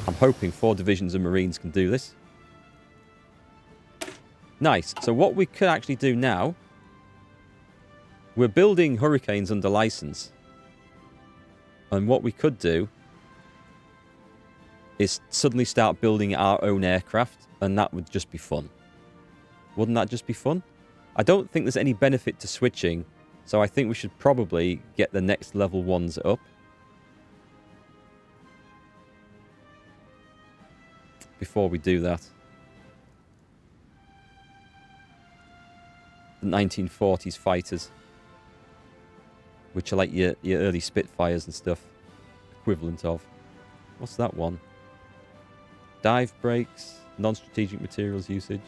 I'm hoping 4 divisions of Marines can do this. Nice. So what we could actually do now... We're building Hurricanes under license. And what we could do... is suddenly start building our own aircraft. And that would just be fun. Wouldn't that just be fun? I don't think there's any benefit to switching. So I think we should probably get the next level ones up. Before we do that. The 1940s fighters. Which are like your early Spitfires and stuff. Equivalent of. What's that one? Dive brakes. Non-strategic materials usage.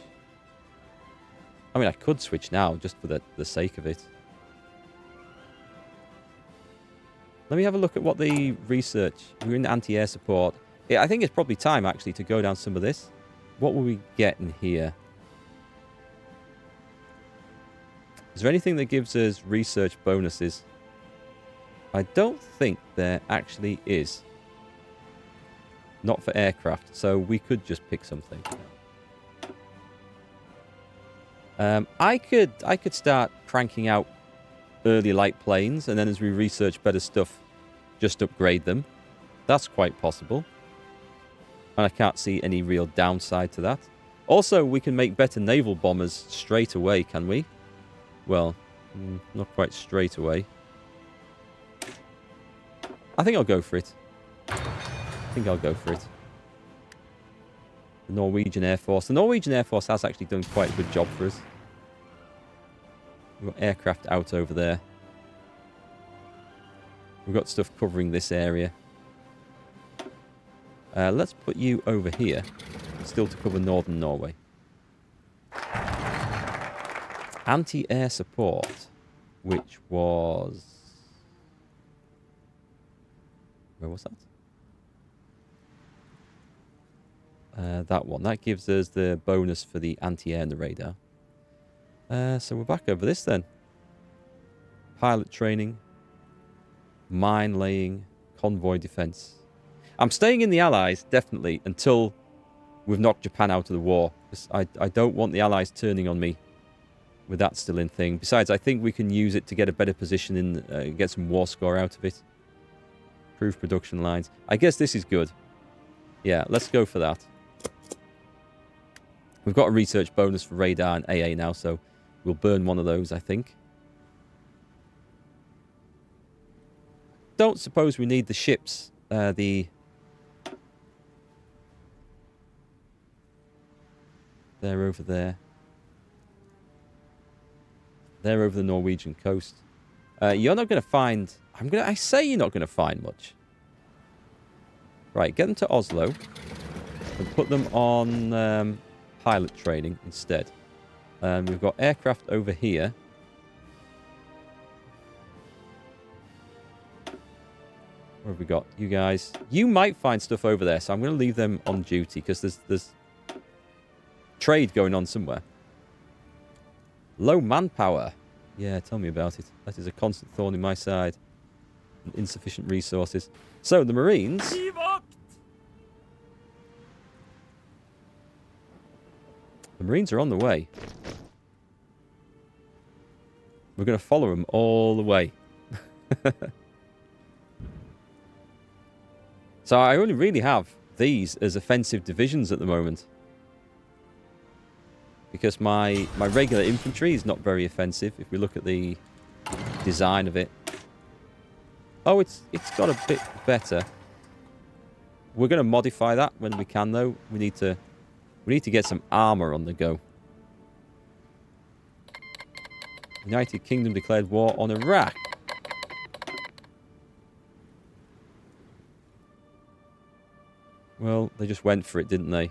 I mean, I could switch now just for the sake of it. Let me have a look at what the research... We're in anti-air support. Yeah, I think it's probably time, actually, to go down some of this. What will we get in here? Is there anything that gives us research bonuses? I don't think there actually is. Not for aircraft, so we could just pick something. I could start cranking out early light planes, and then as we research better stuff, just upgrade them. That's quite possible. And I can't see any real downside to that. Also, we can make better naval bombers straight away, can we? Well, not quite straight away. I think I'll go for it. The Norwegian Air Force. The Norwegian Air Force has actually done quite a good job for us. We've got aircraft out over there. We've got stuff covering this area. Let's put you over here. Still to cover northern Norway. Anti-air support. Which was... Where was that? That one. That gives us the bonus for the anti-air and the radar. So we're back over this then. Pilot training. Mine laying. Convoy defense. I'm staying in the Allies, definitely, until we've knocked Japan out of the war. I don't want the Allies turning on me with that still in thing. Besides, I think we can use it to get a better position in, get some war score out of it. Improve production lines. I guess this is good. Yeah, let's go for that. We've got a research bonus for radar and AA now, so we'll burn one of those, I think. Don't suppose we need the ships. They're over there. They're over the Norwegian coast. You're not going to find... I say you're not going to find much. Right, get them to Oslo. And put them on pilot training instead. We've got aircraft over here. What have we got? You guys. You might find stuff over there, so I'm going to leave them on duty because there's trade going on somewhere. Low manpower. Yeah, tell me about it. That is a constant thorn in my side. And insufficient resources. So, the Marines... The Marines are on the way. We're going to follow them all the way. So I only really have these as offensive divisions at the moment. Because my regular infantry is not very offensive, if we look at the design of it. Oh, it's got a bit better. We're going to modify that when we can, though. We need to get some armor on the go. United Kingdom declared war on Iraq. Well, they just went for it, didn't they?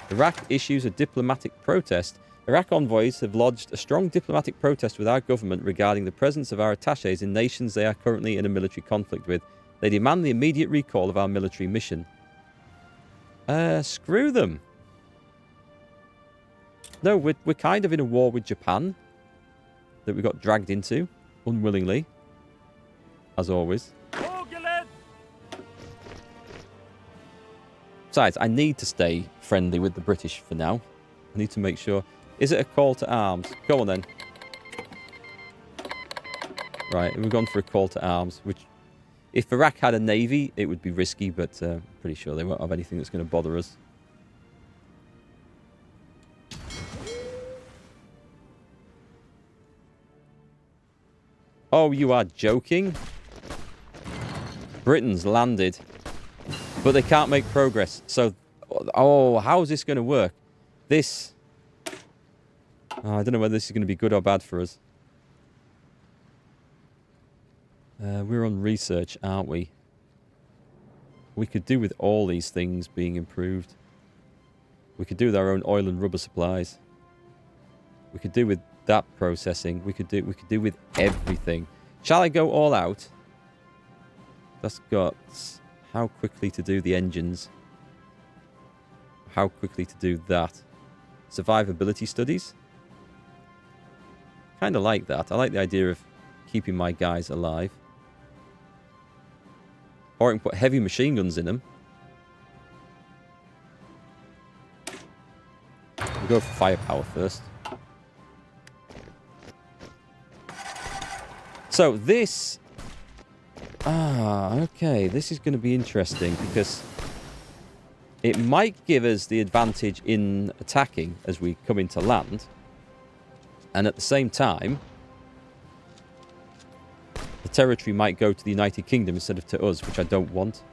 Iraq issues a diplomatic protest. Iraq envoys have lodged a strong diplomatic protest with our government regarding the presence of our attachés in nations they are currently in a military conflict with. They demand the immediate recall of our military mission. Screw them. No, we're kind of in a war with Japan that we got dragged into unwillingly. as always. Besides, I need to stay friendly with the British for now. I need to make sure. Is it a call to arms? Go on then. Right, we've gone for a call to arms, which, if Iraq had a navy, it would be risky, but pretty sure they won't have anything that's going to bother us. Oh, you are joking? Britain's landed, but they can't make progress. So, oh, how is this going to work? This... Oh, I don't know whether this is going to be good or bad for us. We're on research, aren't we? We could do with all these things being improved. We could do with our own oil and rubber supplies. We could do with that processing. We could do with everything. Shall I go all out? That's got how quickly to do the engines. How quickly to do that. Survivability studies. Kind of like that. I like the idea of keeping my guys alive. Or I can put heavy machine guns in them. We'll go for firepower first. So this... okay. This is going to be interesting because it might give us the advantage in attacking as we come into land. And at the same time, the territory might go to the United Kingdom instead of to us, which I don't want.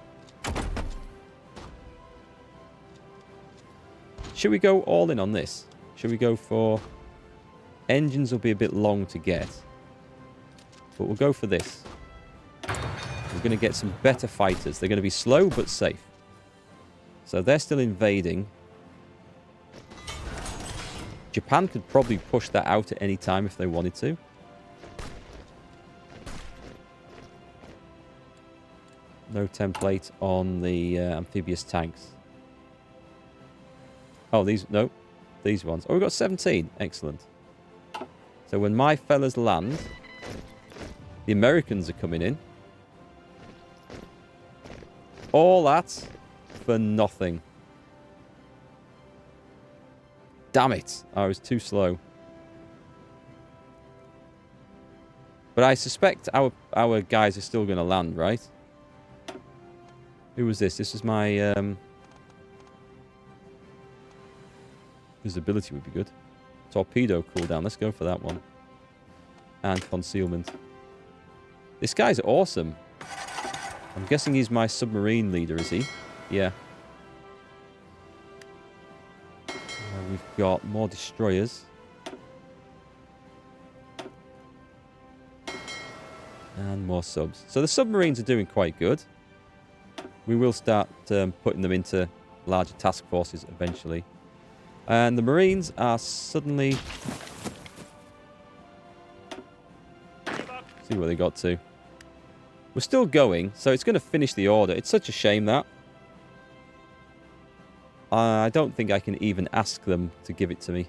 Should we go all in on this? Should we go for... Engines will be a bit long to get. But we'll go for this. We're going to get some better fighters. They're going to be slow but safe. So they're still invading. Japan could probably push that out at any time if they wanted to. No template on the amphibious tanks. Oh, these... No. These ones. Oh, we've got 17. Excellent. So when my fellas land, the Americans are coming in. All that for nothing. Damn it. I was too slow. But I suspect our guys are still going to land, right? Who was this? This is my... Visibility would be good. Torpedo cooldown. Let's go for that one. And concealment. This guy's awesome. I'm guessing he's my submarine leader, is he? Yeah. We've got more destroyers. And more subs. So the submarines are doing quite good. We will start putting them into larger task forces eventually. And the Marines are suddenly... See where they got to. We're still going, so it's going to finish the order. It's such a shame that. I don't think I can even ask them to give it to me.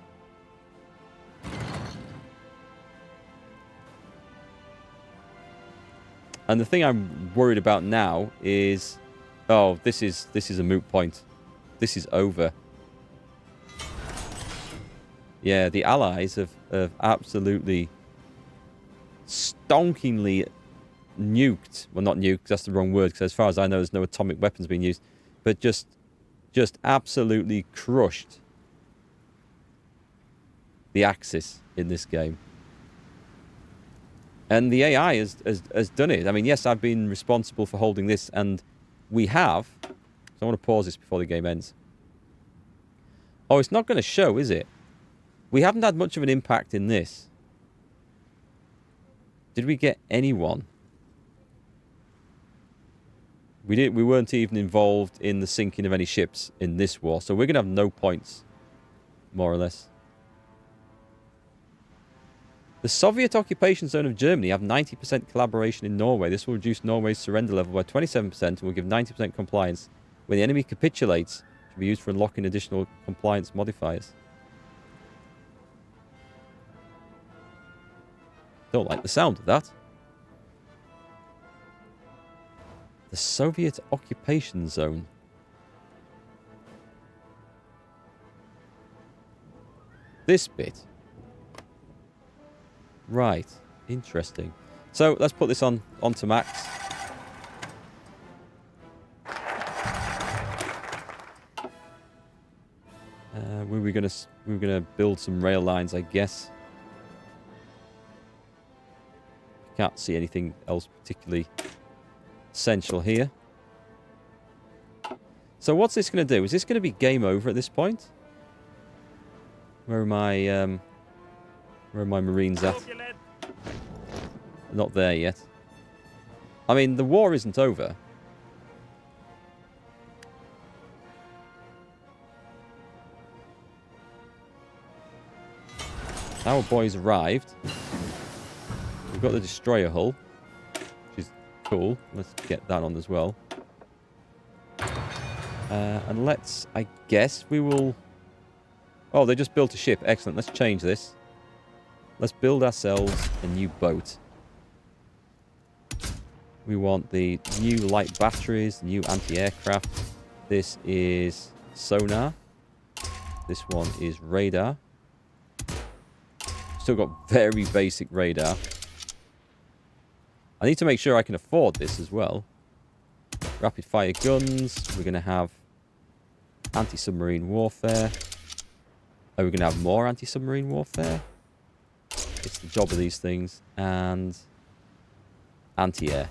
And the thing I'm worried about now is... Oh, this is a moot point. This is over. Yeah, the Allies have absolutely stonkingly nuked. Well, not nuked, that's the wrong word, because as far as I know, there's no atomic weapons being used. But just absolutely crushed the Axis in this game. And the AI has done it. I mean, yes, I've been responsible for holding this, and we have. So I want to pause this before the game ends. Oh, it's not going to show, is it? We haven't had much of an impact in this. Did we get anyone? We weren't even involved in the sinking of any ships in this war, so we're going to have no points, more or less. The Soviet occupation zone of Germany have 90% collaboration in Norway. This will reduce Norway's surrender level by 27% and will give 90% compliance. When the enemy capitulates, it will be used for unlocking additional compliance modifiers. Don't like the sound of that. The Soviet occupation zone. This bit. Right. Interesting. So let's put this onto max. We were gonna build some rail lines, I guess. Can't see anything else particularly essential here. So what's this going to do? Is this going to be game over at this point? Where are my Marines at? Not there yet. I mean, the war isn't over. Our boys arrived. We've got the destroyer hull, which is cool. Let's get that on as well. And let's, I guess we will... Oh, they just built a ship. Excellent. Let's change this. Let's build ourselves a new boat. We want the new light batteries, new anti-aircraft. This is sonar. This one is radar. Still got very basic radar. I need to make sure I can afford this as well. Rapid fire guns. We're going to have anti-submarine warfare. Oh, we're going to have more anti-submarine warfare. It's the job of these things. And anti-air.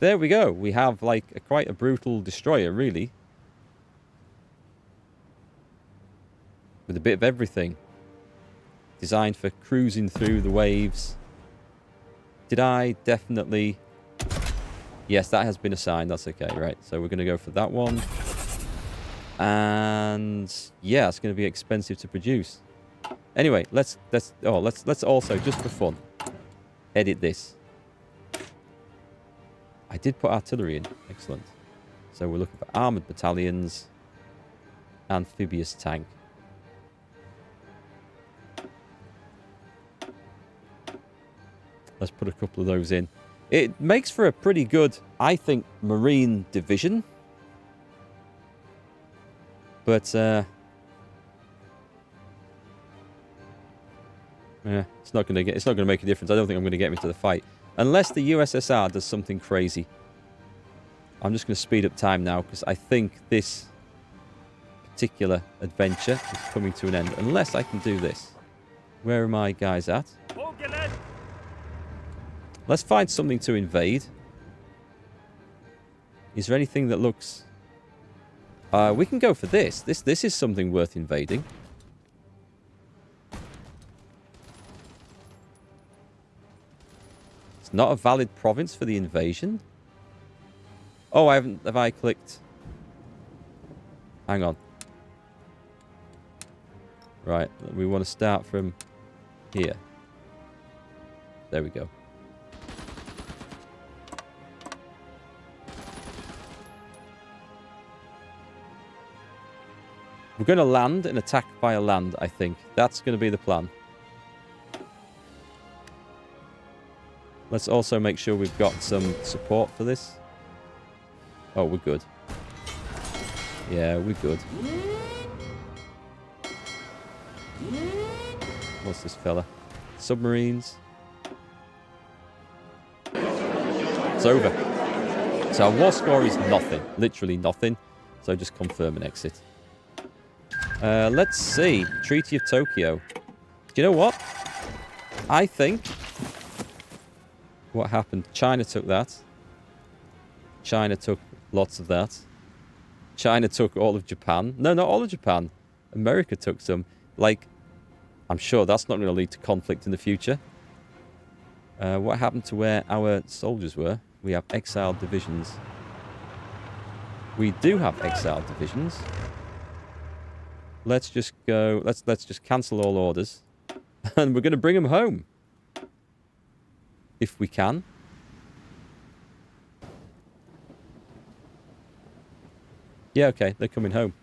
There we go. We have like quite a brutal destroyer, really. With a bit of everything. Designed for cruising through the waves. Did I definitely... Yes, that has been assigned. That's okay, right? So we're going to go for that one. And yeah, it's going to be expensive to produce. Anyway, let's also, just for fun, edit this. I did put artillery in. Excellent. So we're looking for armoured battalions. Amphibious tank. Let's put a couple of those in. It makes for a pretty good, I think, Marine division. But, yeah, it's not going to make a difference. I don't think I'm going to get into the fight. Unless the USSR does something crazy. I'm just going to speed up time now, because I think this particular adventure is coming to an end. Unless I can do this. Where are my guys at? Let's find something to invade. Is there anything that looks... we can go for this. This is something worth invading. It's not a valid province for the invasion. Oh, have I clicked? Hang on. Right, we want to start from here. There we go. We're going to land and attack via land, I think. That's going to be the plan. Let's also make sure we've got some support for this. Oh, we're good. Yeah, we're good. What's this fella? Submarines. It's over. So our war score is nothing. Literally nothing. So just confirm and exit. Let's see. Treaty of Tokyo. Do you know what? I think... What happened? China took that. China took lots of that. China took all of Japan. No, not all of Japan. America took some. Like, I'm sure that's not going to lead to conflict in the future. What happened to where our soldiers were? We have exiled divisions. We do have exiled divisions. Let's just go... Let's just cancel all orders. And we're going to bring them home. If we can. Yeah, okay. They're coming home.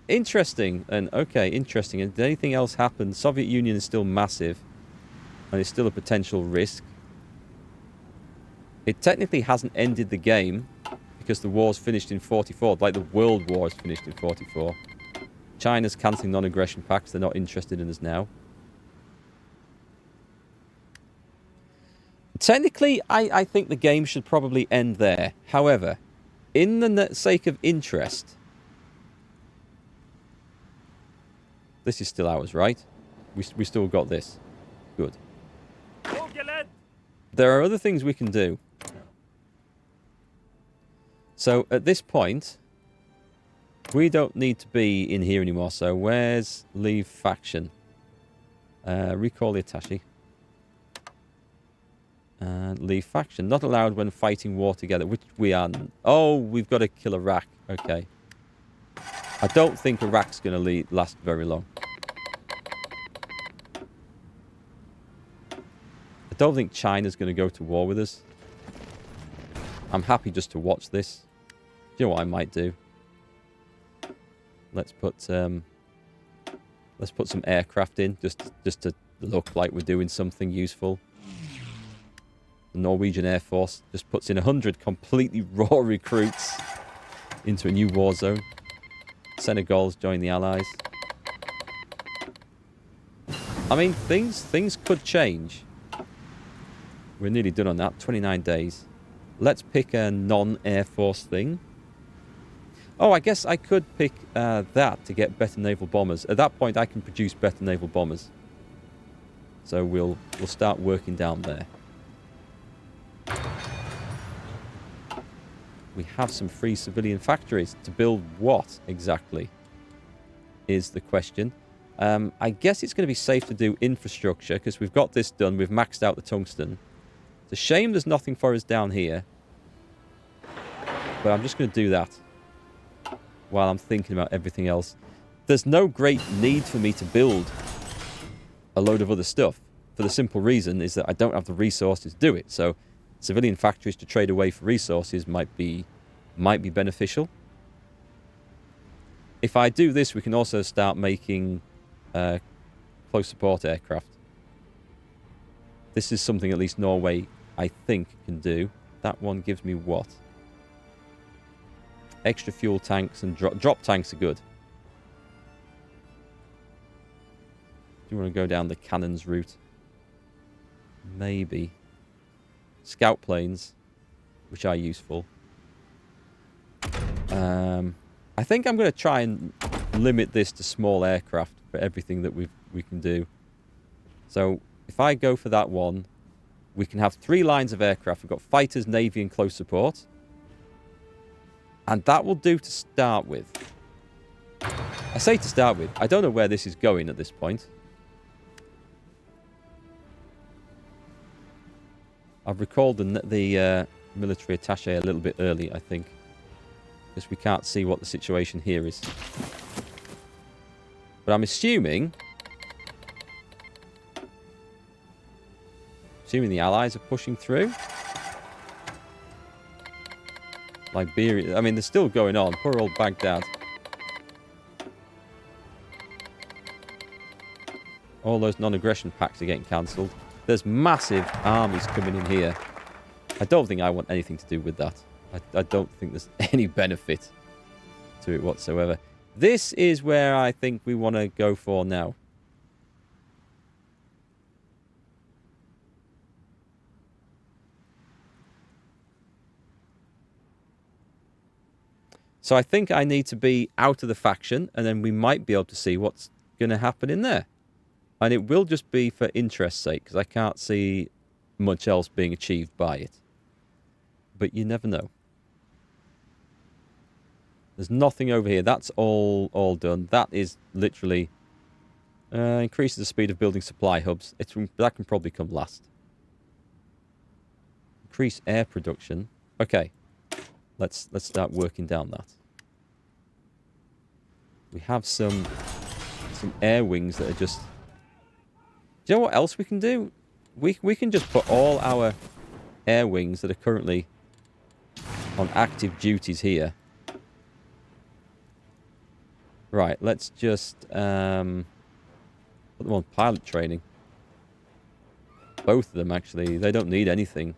Interesting. And okay, interesting. And did anything else happen? Soviet Union is still massive. And it's still a potential risk. It technically hasn't ended the game because the war's finished in 44. Like, the World War is finished in 44. China's cancelling non-aggression pacts. They're not interested in us now. Technically, I think the game should probably end there. However, in the sake of interest... This is still ours, right? We still got this. Good. There are other things we can do. So, at this point, we don't need to be in here anymore. So, where's leave faction? Recall the attaché. Leave faction. Not allowed when fighting war together, which we are... Oh, we've got to kill Iraq. Okay. I don't think Iraq's going to last very long. I don't think China's going to go to war with us. I'm happy just to watch this. Do you know what I might do? Let's put some aircraft in, just to look like we're doing something useful. The Norwegian Air Force just puts in 100 completely raw recruits into a new war zone. Senegal's joined the Allies. I mean, things could change. We're nearly done on that. 29 days. Let's pick a non-Air Force thing. Oh, I guess I could pick that to get better naval bombers. At that point, I can produce better naval bombers. So we'll start working down there. We have some free civilian factories. To build what exactly is the question. I guess it's going to be safe to do infrastructure because we've got this done. We've maxed out the tungsten. It's a shame there's nothing for us down here. But I'm just going to do that while I'm thinking about everything else. There's no great need for me to build a load of other stuff for the simple reason is that I don't have the resources to do it. So civilian factories to trade away for resources might be beneficial. If I do this, we can also start making close support aircraft. This is something at least Norway, I think, can do. That one gives me what? Extra fuel tanks and drop tanks are good. Do you want to go down the cannons route? Maybe. Scout planes, which are useful. I think I'm going to try and limit this to small aircraft for everything that we can do. So if I go for that one, we can have 3 lines of aircraft. We've got fighters, navy, and close support. And that will do to start with. I say to start with. I don't know where this is going at this point. I've recalled the military attaché a little bit early, I think. Because we can't see what the situation here is. But I'm assuming the Allies are pushing through. Liberia. I mean, they're still going on. Poor old Baghdad. All those non-aggression pacts are getting cancelled. There's massive armies coming in here. I don't think I want anything to do with that. I don't think there's any benefit to it whatsoever. This is where I think we want to go for now. So I think I need to be out of the faction, and then we might be able to see what's going to happen in there. And it will just be for interest's sake, because I can't see much else being achieved by it. But you never know. There's nothing over here. That's all done. That is literally increases the speed of building supply hubs. That can probably come last. Increase air production. Okay. Let's start working down that. We have some air wings that are just... Do you know what else we can do? We can just put all our air wings that are currently on active duties here. Right, let's just put them on pilot training. Both of them, actually. They don't need anything.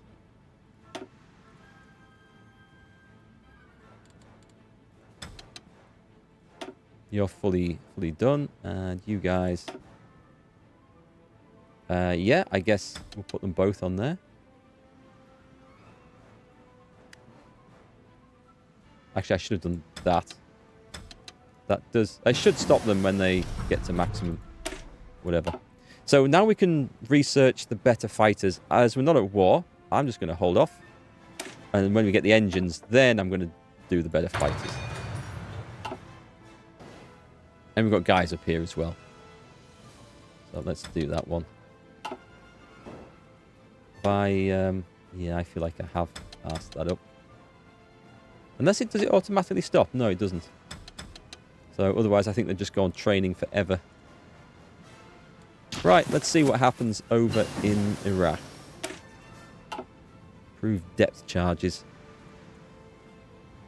You're fully done. And you guys... yeah, I guess we'll put them both on there. Actually, I should have done that. That does... I should stop them when they get to maximum. Whatever. So now we can research the better fighters. As we're not at war, I'm just going to hold off. And when we get the engines, then I'm going to do the better fighters. And we've got guys up here as well. So let's do that one. Yeah, I feel like I have asked that up. Unless does it automatically stop? No, it doesn't. So otherwise, I think they're just go on training forever. Right, let's see what happens over in Iraq. Prove depth charges.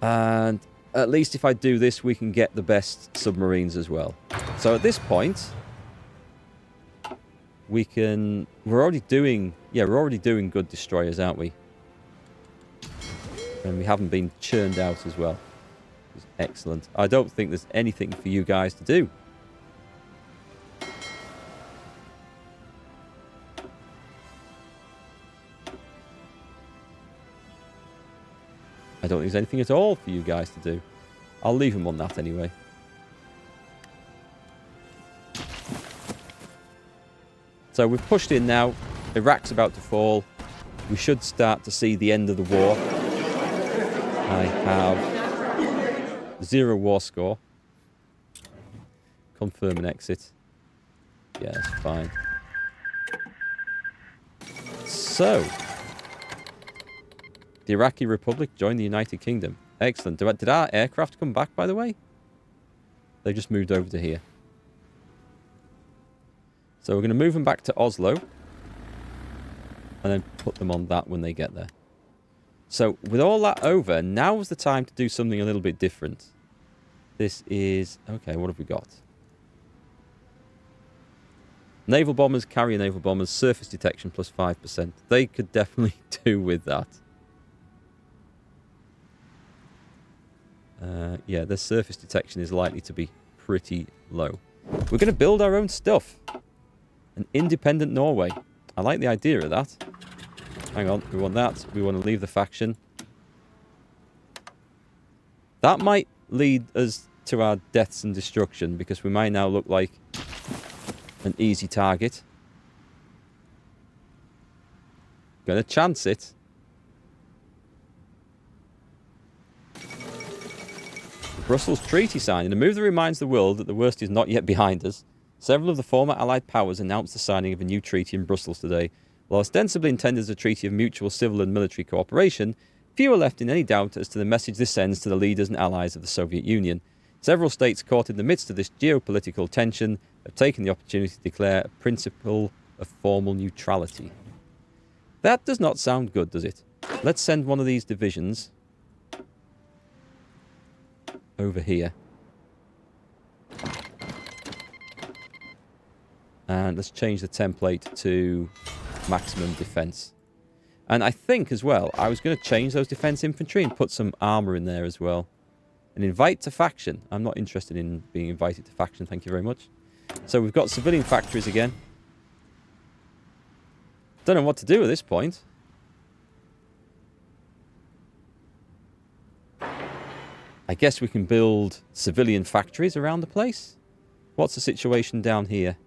And at least if I do this, we can get the best submarines as well. So at this point, we're already doing good destroyers, aren't we? And we haven't been churned out as well. It's excellent. I don't think there's anything for you guys to do. I don't think there's anything at all for you guys to do. I'll leave them on that anyway. So we've pushed in now. Iraq's about to fall. We should start to see the end of the war. I have 0 war score. Confirm and exit. Yeah, that's fine. So, the Iraqi Republic joined the United Kingdom. Excellent. Did our aircraft come back, by the way? They just moved over to here. So we're going to move them back to Oslo. And then put them on that when they get there. So with all that over, now's the time to do something a little bit different. This is... Okay, what have we got? Naval bombers, carrier naval bombers, surface detection plus 5%. They could definitely do with that. Yeah, their surface detection is likely to be pretty low. We're going to build our own stuff. An independent Norway. I like the idea of that. Hang on, we want that. We want to leave the faction. That might lead us to our deaths and destruction, because we might now look like an easy target. Gonna chance it. Brussels Treaty signed. In a move that reminds the world that the worst is not yet behind us, several of the former Allied powers announced the signing of a new treaty in Brussels today. While ostensibly intended as a treaty of mutual civil and military cooperation, few are left in any doubt as to the message this sends to the leaders and allies of the Soviet Union. Several states caught in the midst of this geopolitical tension have taken the opportunity to declare a principle of formal neutrality. That does not sound good, does it? Let's send one of these divisions over here. And let's change the template to maximum defense. And I think as well, I was going to change those defense infantry and put some armor in there as well. And invite to faction. I'm not interested in being invited to faction, thank you very much. So we've got civilian factories again. Don't know what to do at this point. I guess we can build civilian factories around the place. What's the situation down here?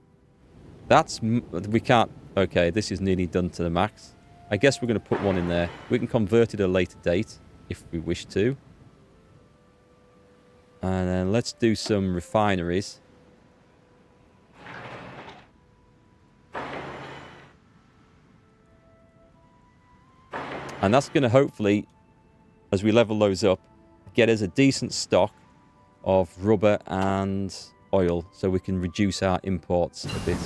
We can't... Okay, this is nearly done to the max. I guess we're going to put one in there. We can convert it at a later date, if we wish to. And then let's do some refineries. And that's going to hopefully, as we level those up, get us a decent stock of rubber and oil, so we can reduce our imports a bit.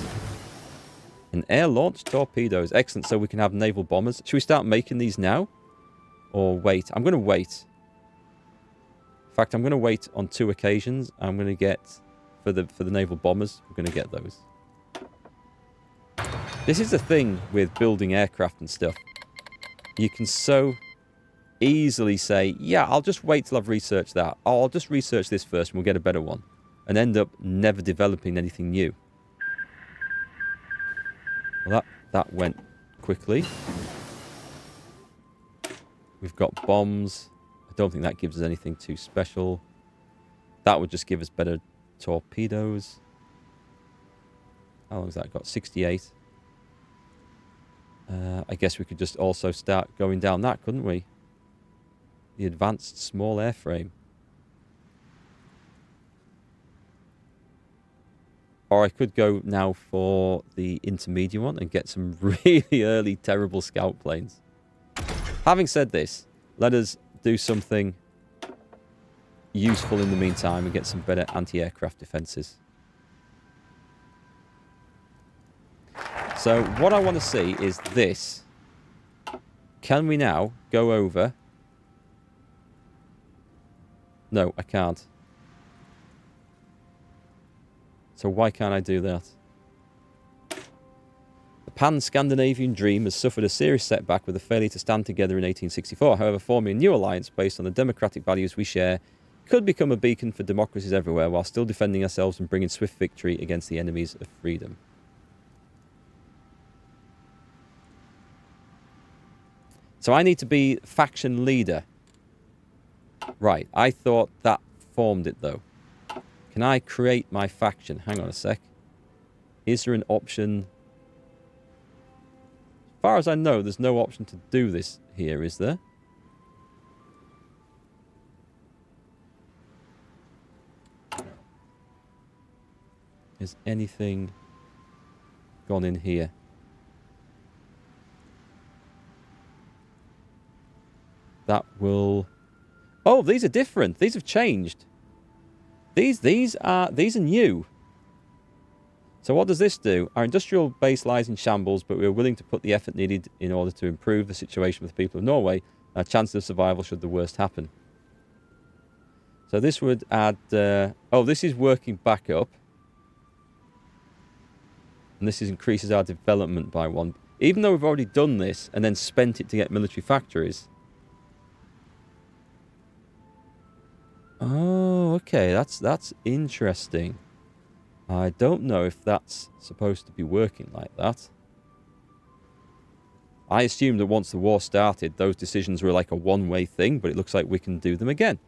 And air-launched torpedoes. Excellent, so we can have naval bombers. Should we start making these now? Or wait? I'm going to wait. In fact, I'm going to wait on 2 occasions. I'm going to get, for the naval bombers, we're going to get those. This is the thing with building aircraft and stuff. You can so easily say, yeah, I'll just wait till I've researched that. Oh, I'll just research this first and we'll get a better one. and end up never developing anything new. Well, that went quickly. We've got bombs. I don't think that gives us anything too special. That would just give us better torpedoes. How long has that got? 68. I guess we could just also start going down that, couldn't we? The advanced small airframe. Or I could go now for the intermediate one and get some really early terrible scout planes. Having said this, let us do something useful in the meantime and get some better anti-aircraft defences. So what I want to see is this. Can we now go over? No, I can't. So why can't I do that? The Pan-Scandinavian dream has suffered a serious setback with the failure to stand together in 1864. However, forming a new alliance based on the democratic values we share could become a beacon for democracies everywhere while still defending ourselves and bringing swift victory against the enemies of freedom. So I need to be faction leader. Right, I thought that formed it though. Can I create my faction? Hang on a sec. Is there an option? As far as I know, there's no option to do this here, is there? Has anything gone in here? That will... Oh, these are different. These have changed. These are new. So what does this do? Our industrial base lies in shambles, but we are willing to put the effort needed in order to improve the situation with the people of Norway. Our chances of survival should the worst happen. So this would add... oh, this is working back up. And this increases our development by 1. Even though we've already done this and then spent it to get military factories... Oh, okay, that's interesting. I don't know if that's supposed to be working like that. I assumed that once the war started, those decisions were like a one-way thing, but it looks like we can do them again.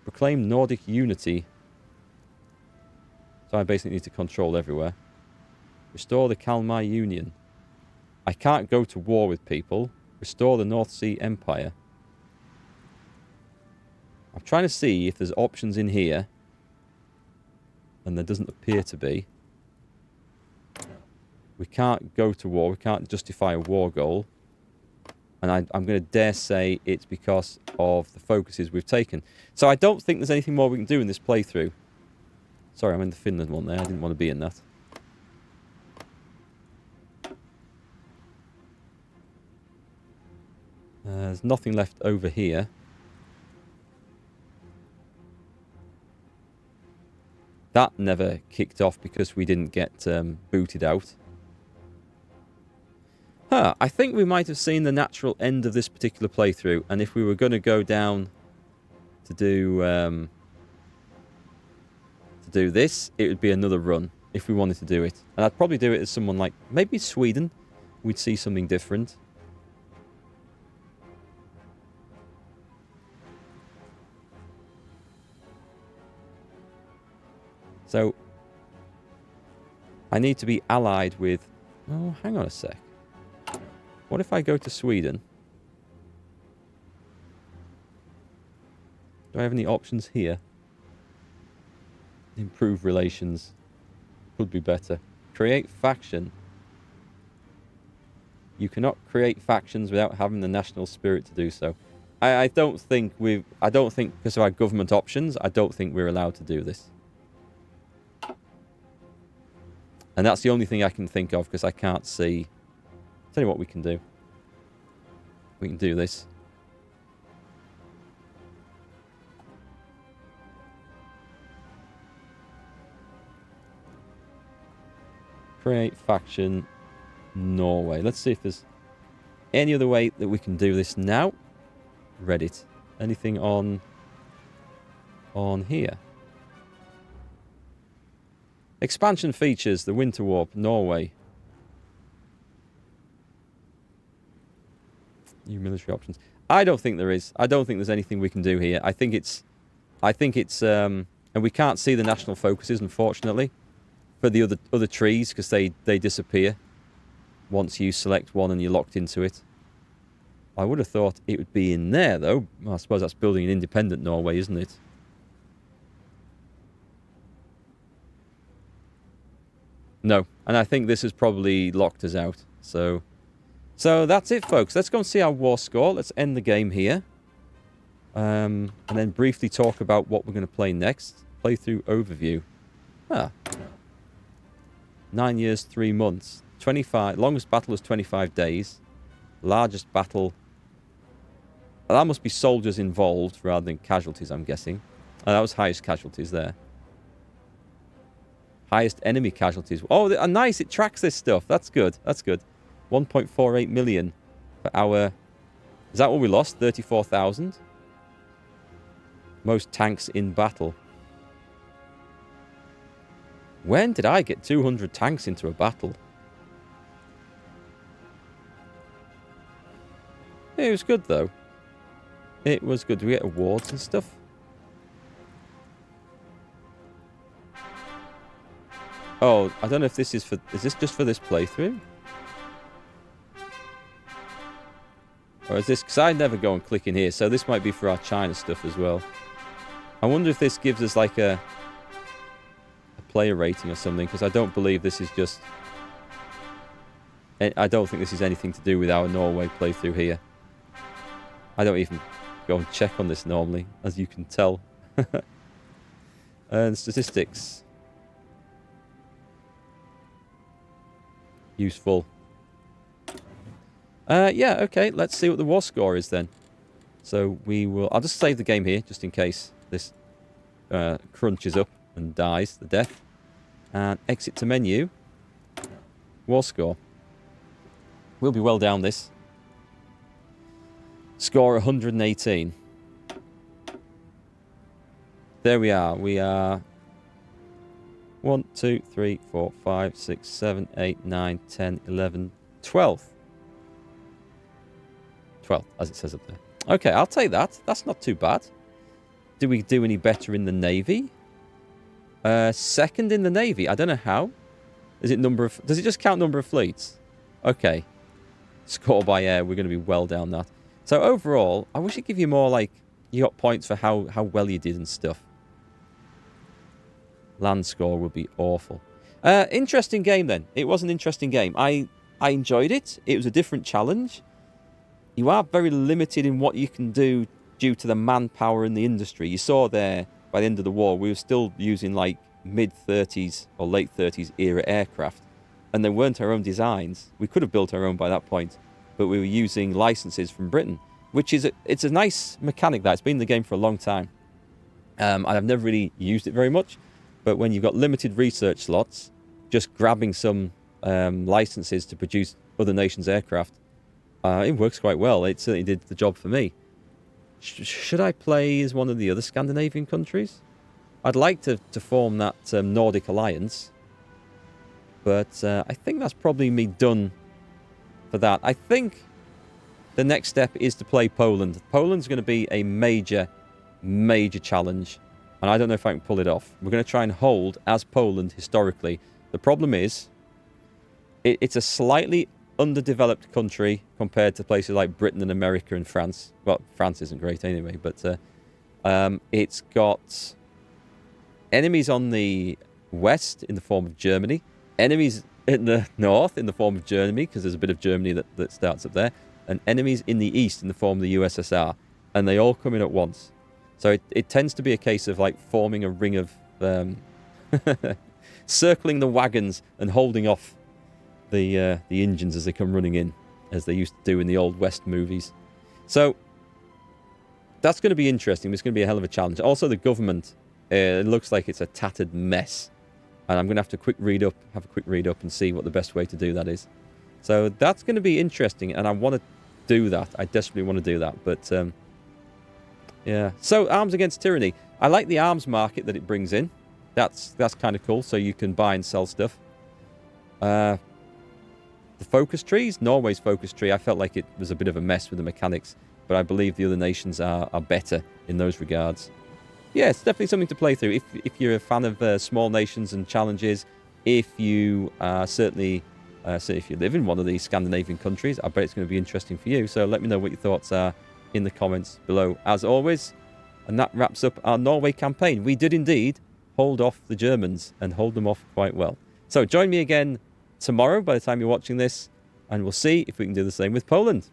Proclaim Nordic unity. So I basically need to control everywhere. Restore the Kalmar Union. I can't go to war with people. Restore the North Sea Empire. I'm trying to see if there's options in here. And there doesn't appear to be. We can't go to war. We can't justify a war goal. And I'm going to dare say it's because of the focuses we've taken. So I don't think there's anything more we can do in this playthrough. Sorry, I'm in the Finland one there. I didn't want to be in that. There's nothing left over here. That never kicked off because we didn't get booted out. I think we might have seen the natural end of this particular playthrough, and if we were going to go down to do this, it would be another run if we wanted to do it. And I'd probably do it as someone like maybe Sweden. We'd see something different. So, I need to be allied with... Oh, hang on a sec. What if I go to Sweden? Do I have any options here? Improve relations. Could be better. Create faction. You cannot create factions without having the national spirit to do so. I don't think because of our government options, I don't think we're allowed to do this. And that's the only thing I can think of because I can't see. I'll tell you what we can do. We can do this. Create faction Norway. Let's see if there's any other way that we can do this now Reddit. Anything on here? Expansion features, the Winter Warp, Norway. New military options. I don't think there is. I don't think there's anything we can do here. I think it's, and we can't see the national focuses, unfortunately, for the other trees, because they disappear once you select one and you're locked into it. I would have thought it would be in there, though. Well, I suppose that's building an independent Norway, isn't it? No, and I think this has probably locked us out. So that's it, folks. Let's go and see our war score. Let's end the game here. And then briefly talk about what we're going to play next. Playthrough overview. 9 years, 3 months. 25. Longest battle was 25 days. Largest battle. That must be soldiers involved rather than casualties, I'm guessing. That was highest casualties there. Highest enemy casualties. Oh, nice. It tracks this stuff. That's good. That's good. 1.48 million for our... Is that what we lost? 34,000? Most tanks in battle. When did I get 200 tanks into a battle? It was good, though. It was good. Do we get awards and stuff? Oh, I don't know if this is for... Is this just for this playthrough? Or is this... Because I never go and click in here, so this might be for our China stuff as well. I wonder if this gives us like a player rating or something, because I don't believe this is just... I don't think this is anything to do with our Norway playthrough here. I don't even go and check on this normally, as you can tell. And statistics. Useful. Yeah, okay. Let's see what the war score is then. So we will... I'll just save the game here, just in case this crunches up and dies to death. And exit to menu. War score. We'll be well down this. Score 118. There we are. We are 1, 2, 3, 4, 5, 6, 7, 8, 9, 10, 11, 12. 12, as it says up there. Okay, I'll take that. That's not too bad. Do we do any better in the Navy? Second in the Navy. I don't know how. Is it number of... Does it just count number of fleets? Okay. Score by air. We're going to be well down that. So overall, I wish it'd give you more, like... You got points for how well you did and stuff. Land score would be awful. Interesting game then. It was an interesting game. I enjoyed it. It was a different challenge. You are very limited in what you can do due to the manpower in the industry. You saw there, by the end of the war, we were still using like mid-30s or late 30s era aircraft. And they weren't our own designs. We could have built our own by that point. But we were using licenses from Britain. Which is it's a nice mechanic that. It's been in the game for a long time. I've never really used it very much. But when you've got limited research slots, just grabbing some licenses to produce other nations' aircraft, it works quite well. It certainly did the job for me. Should I play as one of the other Scandinavian countries? I'd like to form that Nordic alliance. But I think that's probably me done for that. I think the next step is to play Poland. Poland's going to be a major, major challenge. And I don't know if I can pull it off. We're going to try and hold as Poland historically. The problem is, it's a slightly underdeveloped country compared to places like Britain and America and France. Well, France isn't great anyway, but it's got enemies on the west in the form of Germany, enemies in the north in the form of Germany, because there's a bit of Germany that starts up there, and enemies in the east in the form of the USSR, and they all come in at once. So it tends to be a case of like forming a ring of circling the wagons and holding off the engines as they come running in, as they used to do in the old West movies. So that's going to be interesting. It's going to be a hell of a challenge. Also, the government, it looks like it's a tattered mess, and I'm going to have a quick read up and see what the best way to do that is. So that's going to be interesting, and I want to do that. I desperately want to do that, but Yeah. So, Arms Against Tyranny. I like the arms market that it brings in. That's kind of cool. So you can buy and sell stuff. The focus trees, Norway's focus tree, I felt like it was a bit of a mess with the mechanics, but I believe the other nations are better in those regards. Yeah, it's definitely something to play through. If you're a fan of small nations and challenges, if you certainly if you live in one of these Scandinavian countries, I bet it's going to be interesting for you. So let me know what your thoughts are in the comments below, as always. And that wraps up our Norway campaign. We did indeed hold off the Germans and hold them off quite well. So join me again tomorrow by the time you're watching this, and we'll see if we can do the same with Poland.